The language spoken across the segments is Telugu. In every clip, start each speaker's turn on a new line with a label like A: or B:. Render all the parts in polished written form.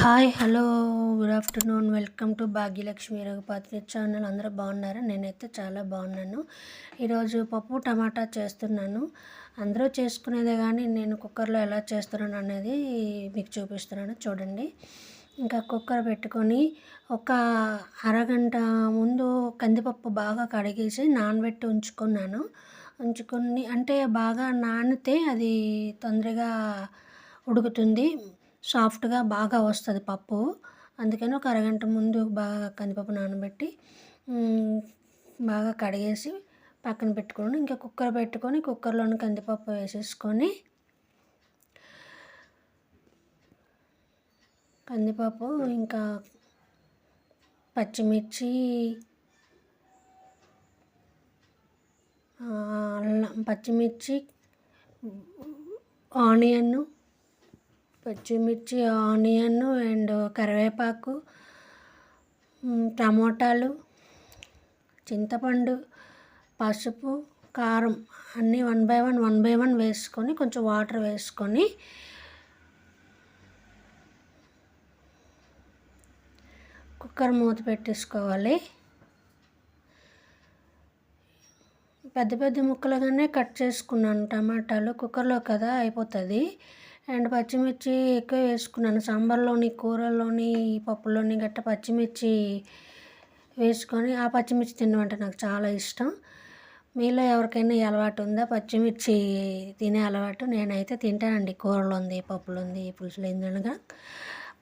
A: Hi hello good afternoon welcome to Bhagyalakshmi Raghupati channel. అందరూ బాగున్నారా? నేనైతే చాలా బాగున్నాను. ఈరోజు పప్పు టమాటా చేస్తున్నాను. అందరూ చేసుకునేదే కానీ నేను కుక్కర్లో ఎలా చేస్తున్నాను అనేది మీకు చూపిస్తున్నాను, చూడండి. ఇంకా కుక్కర్ పెట్టుకొని ఒక అరగంట ముందు కందిపప్పు బాగా కడిగేసి నానబెట్టి ఉంచుకొని అంటే బాగా నానితే అది తొందరగా ఉడుకుతుంది, సాఫ్ట్గా బాగా వస్తుంది పప్పు. అందుకని ఒక అరగంట ముందు బాగా కందిపప్పు నానబెట్టి బాగా కడిగేసి పక్కన పెట్టుకోండి. ఇంకా కుక్కర్ పెట్టుకొని కుక్కర్లోని కందిపప్పు వేసేసుకొని కందిపప్పు ఇంకా పచ్చిమిర్చి, ఆనియన్ అండ్ కరివేపాకు, టమోటాలు, చింతపండు, పసుపు, కారం అన్నీ వన్ బై వన్ వేసుకొని కొంచెం వాటర్ వేసుకొని కుక్కర్ మూత పెట్టేసుకోవాలి. పెద్ద పెద్ద ముక్కలుగానే కట్ చేసుకున్నాను టమాటాలు, కుక్కర్లో కదా అయిపోతుంది. అండ్ పచ్చిమిర్చి ఎక్కువ వేసుకున్నాను. సాంబార్లోని, కూరల్లోని, పప్పులోని గట్ట పచ్చిమిర్చి వేసుకొని, ఆ పచ్చిమిర్చి తినమంటే నాకు చాలా ఇష్టం. మీలో ఎవరికైనా ఈ అలవాటు ఉందా? పచ్చిమిర్చి తినే అలవాటు? నేనైతే తింటానండి. కూరలోంది, పప్పులోంది, పులుసులో ఏందనగా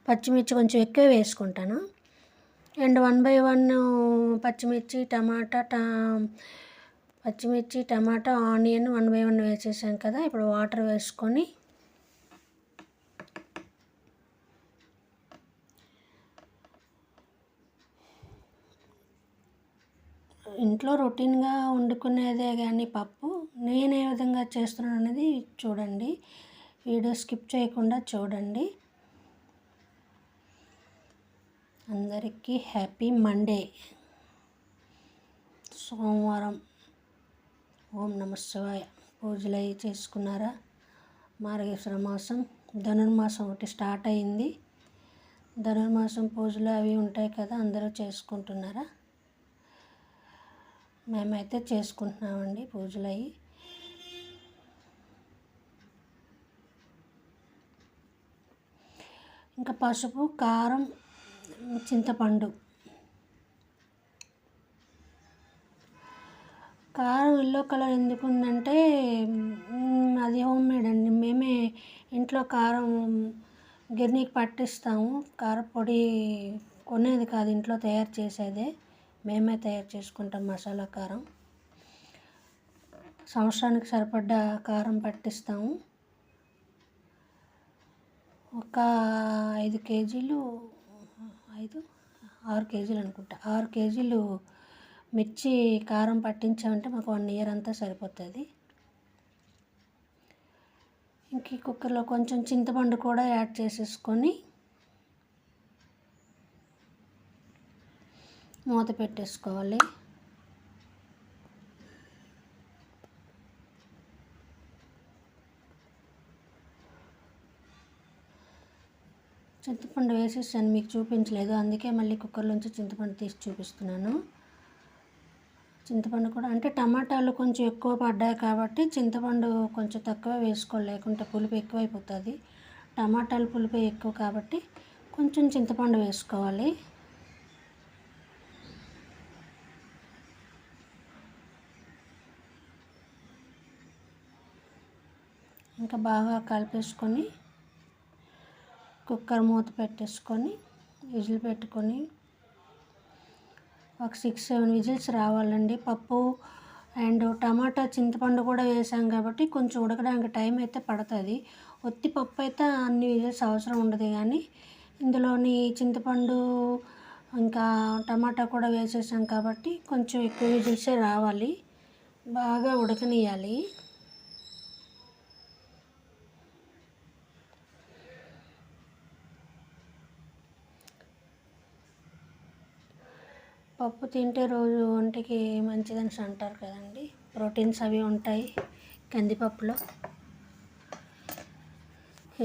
A: పచ్చిమిర్చి కొంచెం ఎక్కువ వేసుకుంటాను. అండ్ వన్ బై వన్ పచ్చిమిర్చి, టమాటా, ఆనియన్ వన్ బై వన్ వేసేసాం కదా. ఇప్పుడు వాటర్ వేసుకొని ఇంట్లో రొటీన్గా వండుకునేదే కానీ పప్పు నేను ఏ విధంగా చేస్తున్నాను అనేది చూడండి. వీడియో స్కిప్ చేయకుండా చూడండి. అందరికీ హ్యాపీ మండే, సోమవారం. ఓం నమః శివాయ. పూజలు అవి చేసుకున్నారా? మార్గశిర మాసం, ధనుర్మాసం ఒకటి స్టార్ట్ అయింది. ధనుర్మాసం పూజలు అవి ఉంటాయి కదా, అందరూ చేసుకుంటున్నారా? మేమైతే చేసుకుంటున్నామండి పూజలు అవి. ఇంకా పసుపు, కారం, చింతపండు. కారం ఎల్లో కలర్ ఎందుకు ఉందంటే అది హోమ్ మేడ్ అండి. మేమే ఇంట్లో కారం గిర్నీకి పట్టిస్తాము. కారపొడి కొనేది కాదు, ఇంట్లో తయారు చేసేదే. మేమే తయారు చేసుకుంటాం మసాలా కారం. సంవత్సరానికి సరిపడ్డ కారం పట్టిస్తాము. ఒక 6 కేజీలు అనుకుంటా, 6 కేజీలు మిర్చి కారం పట్టించామంటే మాకు 1 ఇయర్ అంతా సరిపోతుంది. ఇంక ఈ కుక్కర్లో కొంచెం చింతపండు కూడా యాడ్ చేసేసుకొని మూత పెట్టేసుకోవాలి. చింతపండు వేసేసాను, మీకు చూపించలేదు, అందుకే మళ్ళీ కుక్కర్లోంచి చింతపండు తీసి చూపిస్తున్నాను. చింతపండు కూడా అంటే టమాటాలు కొంచెం ఎక్కువ పడ్డాయి కాబట్టి చింతపండు కొంచెం తక్కువ వేసుకోవాలి, లేకుంటే పులుపు ఎక్కువైపోతుంది. టమాటాలు పులుపు ఎక్కువ కాబట్టి కొంచెం చింతపండు వేసుకోవాలి. ఇంకా బాగా కలిపేసుకొని కుక్కర్ మూత పెట్టేసుకొని విజిల్ పెట్టుకొని ఒక 6-7 విజిల్స్ రావాలండి. పప్పు అండ్ టమాటా, చింతపండు కూడా వేసాం కాబట్టి కొంచెం ఉడకడానికి టైం అయితే పడుతుంది. ఒత్తి పప్పు అయితే అన్ని విజిల్స్ అవసరం ఉండదు, కానీ ఇందులోని చింతపండు ఇంకా టమాటా కూడా వేసేసాం కాబట్టి కొంచెం ఎక్కువ విజిల్సే రావాలి, బాగా ఉడకనియాలి. పప్పు తింటే రోజు ఒంటికి మంచిదని అంటారు కదండి. ప్రోటీన్స్ అవి ఉంటాయి కందిపప్పులో.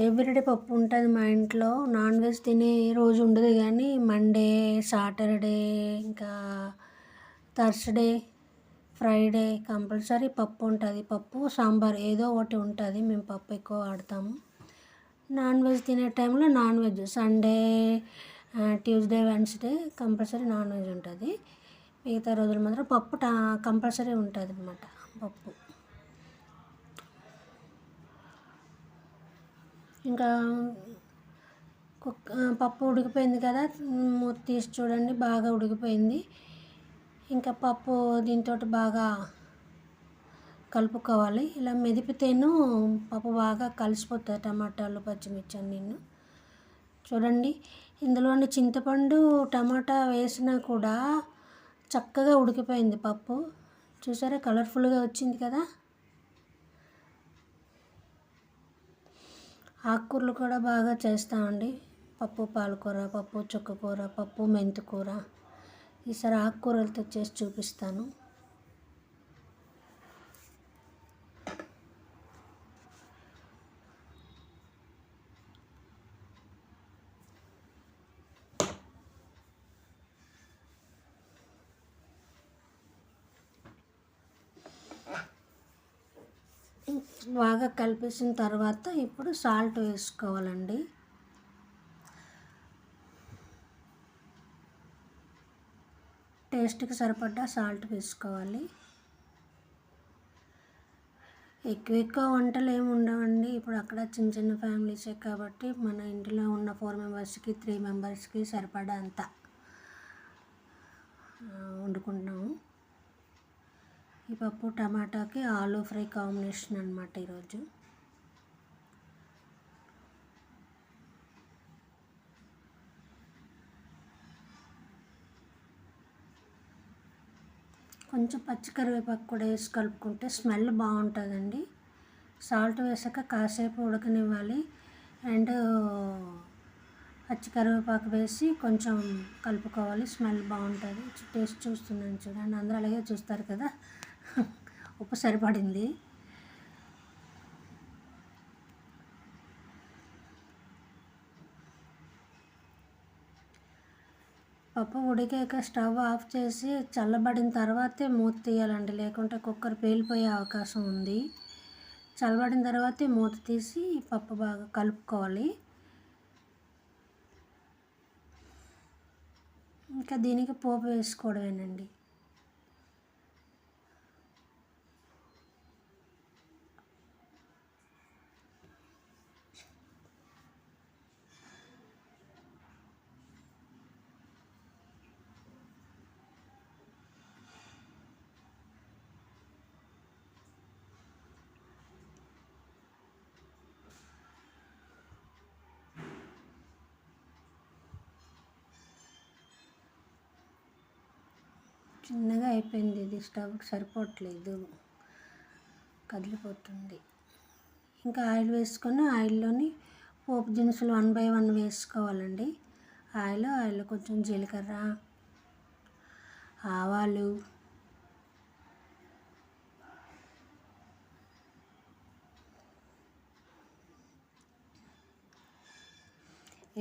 A: ఎవ్రీడే పప్పు ఉంటుంది మా ఇంట్లో. నాన్ వెజ్ తినే రోజు ఉండదు కానీ మండే, సాటర్డే, ఇంకా థర్స్డే, ఫ్రైడే కంపల్సరీ పప్పు ఉంటుంది. పప్పు సాంబార్ ఏదో ఒకటి ఉంటుంది. మేము పప్పు ఎక్కువ వాడతాము. నాన్ వెజ్ తినే టైంలో non veg Sunday, Tuesday, Wednesday compulsory non veg ఉంటుంది. మిగతా రోజులు మాత్రం పప్పు కంపల్సరీ ఉంటుంది అన్నమాట. పప్పు ఇంకా పప్పు ఉడికిపోయింది కదా, మూత తీసి చూడండి, బాగా ఉడికిపోయింది. ఇంకా పప్పు దీంతో బాగా కలుపుకోవాలి. ఇలా మెదిపితేను పప్పు బాగా కలిసిపోతుంది. టమాటాలు, పచ్చిమిర్చి అన్నీ చూడండి. ఇందులోని చింతపండు, టమాటా వేసినా కూడా చక్కగా ఉడికిపోయింది పప్పు. చూసారా, కలర్ఫుల్గా వచ్చింది కదా. ఆకుకూరలు కూడా బాగా చేస్తామండి. పప్పు పాలకూర, పప్పు చుక్కకూర, పప్పు మెంతికూర. ఈసారి ఆకుకూరలతో చేసి చూపిస్తాను. బాగా కలిపేసిన తర్వాత ఇప్పుడు సాల్ట్ వేసుకోవాలండి. టేస్ట్కి సరిపడా సాల్ట్ వేసుకోవాలి. ఎక్కువ వంటలు ఏమి ఉండవండి. ఇప్పుడు అక్కడ చిన్న చిన్న ఫ్యామిలీసే కాబట్టి మన ఇంట్లో ఉన్న 4 మెంబర్స్కి 3 మెంబర్స్కి సరిపడా అంత వండుకుంటున్నాము. ఈ పప్పు టమాటాకి ఆలు ఫ్రై కాంబినేషన్ అన్నమాట ఈరోజు. కొంచెం పచ్చికరివేపాకు కూడా వేసి కలుపుకుంటే స్మెల్ బాగుంటుందండి. సాల్ట్ వేసాక కాసేపు ఉడకనివ్వాలి. అండ్ పచ్చికరివేపాకు వేసి కొంచెం కలుపుకోవాలి. స్మెల్ బాగుంటుంది. టేస్ట్ చూస్తున్నాను చూడండి, అందరూ అలాగే చూస్తారు కదా. ఉప్పు సరిపడింది. పప్పు ఉడికాక స్టవ్ ఆఫ్ చేసి చల్లబడిన తర్వాతే మూత తీయాలండి, లేకుంటే కుక్కర్ పేలిపోయే అవకాశం ఉంది. చల్లబడిన తర్వాతే మూత తీసి పప్పు బాగా కలుపుకోవాలి. ఇంకా దీనికి పోపు వేసుకోవడమేనండి. చిన్నగా అయిపోయింది, ఇది స్టవ్ సరిపోవట్లేదు, కదిలిపోతుంది. ఇంకా ఆయిల్ వేసుకొని ఆయిల్లోని పోపు దినుసులు 1 by 1 వేసుకోవాలండి. ఆయిల్లో కొంచెం జీలకర్ర, ఆవాలు,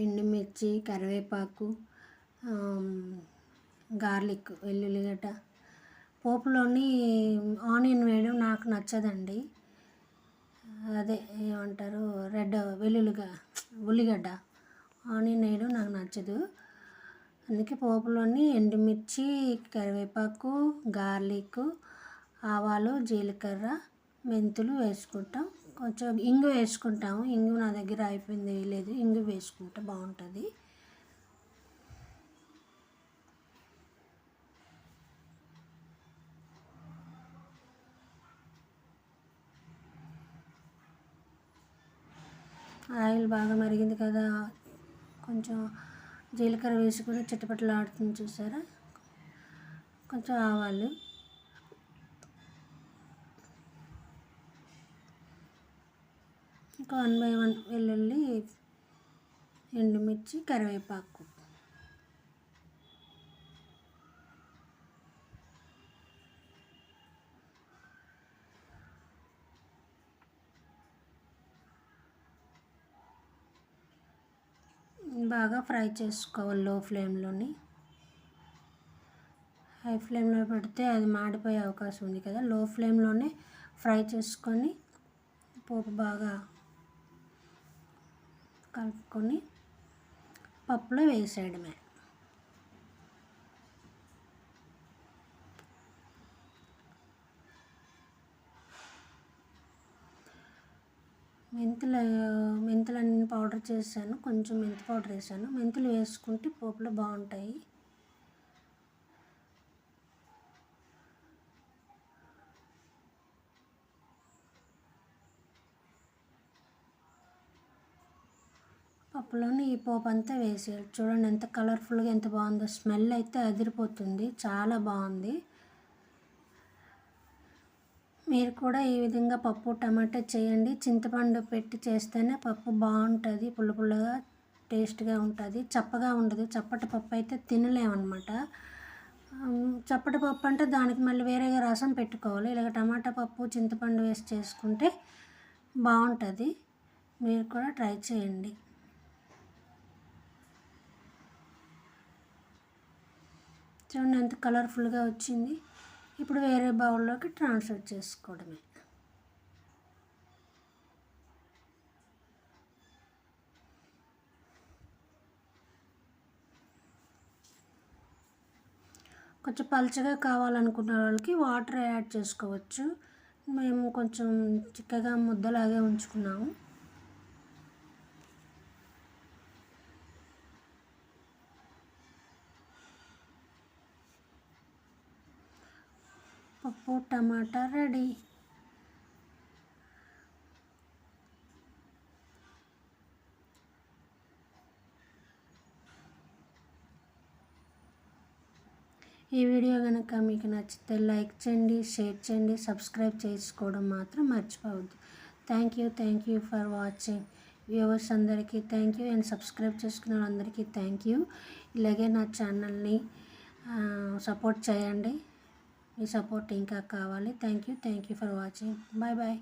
A: ఎండుమిర్చి, కరివేపాకు, గార్లిక్, వెల్లుల్లిగడ్డ. పోపులోని ఆనియన్ వేయడం నాకు నచ్చదండి. అదే ఏమంటారు, రెడ్ ఉల్లిగడ్డ, ఆనియన్ వేయడం నాకు నచ్చదు. అందుకే పోపులోని ఎండుమిర్చి, కరివేపాకు, గార్లిక్, ఆవాలు, జీలకర్ర, మెంతులు వేసుకుంటాం. కొంచెం ఇంగు వేసుకుంటాము. ఇంగు నా దగ్గర అయిపోయింది, వేయలేదు. ఇంగు వేసుకుంటే బాగుంటుంది. ఆయిల్ బాగా మరిగింది కదా, కొంచెం జీలకర్ర వేసుకొని చిటపటలాడుతుంది చూసారా. కొంచెం ఆవాలు, ఇంకా 1 by 1 వెల్లుల్లి, ఎండుమిర్చి, కరివేపాకు. బాగా ఫ్రై చేసుకోవాలి లో ఫ్లేమ్లోని. హై ఫ్లేమ్లో పెడితే అది మాడిపోయే అవకాశం ఉంది కదా. లో ఫ్లేమ్లోనే ఫ్రై చేసుకొని పోపు బాగా కలుపుకొని పప్పులో వేసేయడమే. మెంతులన్నీ పౌడర్ చేశాను, కొంచెం మెంతి పౌడర్ వేసాను. మెంతులు వేసుకుంటే పోపులో బాగుంటాయి. పప్పులోని ఈ పోపు అంతా వేసేయాలి. చూడండి ఎంత కలర్ఫుల్గా ఎంత బాగుందో. స్మెల్ అయితే అదిరిపోతుంది, చాలా బాగుంది. మీరు కూడా ఈ విధంగా పప్పు టమాటా చేయండి. చింతపండు పెట్టి చేస్తేనే పప్పు బాగుంటుంది, పుల్ల పుల్లగా టేస్ట్గా ఉంటుంది, చప్పగా ఉండదు. చప్పటి పప్పు అయితే తినలేమన్నమాట. చప్పటి పప్పు అంటే దానికి మళ్ళీ వేరేగా రసం పెట్టుకోవాలి. ఇలాగ టమాటా పప్పు చింతపండు వేసి చేసుకుంటే బాగుంటుంది. మీరు కూడా ట్రై చేయండి. చూడండి ఎంత కలర్ఫుల్గా వచ్చింది. ఇప్పుడు వేరే బౌల్లోకి ట్రాన్స్ఫర్ చేసుకోవడమే. కొంచెం పలుచగా కావాలనుకున్న వాళ్ళకి వాటర్ యాడ్ చేసుకోవచ్చు. మేము కొంచెం చిక్కగా ముద్దలాగే ఉంచుకున్నాము. పప్పు టమాటా రెడీ. ఈ వీడియో కనుక మీకు నచ్చితే లైక్ చేయండి, షేర్ చేయండి, సబ్స్క్రైబ్ చేసుకోవడం మాత్రం మర్చిపోవద్దు. Thank you for watching. Viewers అందరికీ థ్యాంక్ యూ, అండ్ సబ్స్క్రైబ్ చేసుకున్న వాళ్ళందరికీ థ్యాంక్ యూ. ఇలాగే నా ఛానల్ని సపోర్ట్ చేయండి. మీ సపోర్ట్ ఇంకా కావాలి. Thank you for watching. Bye.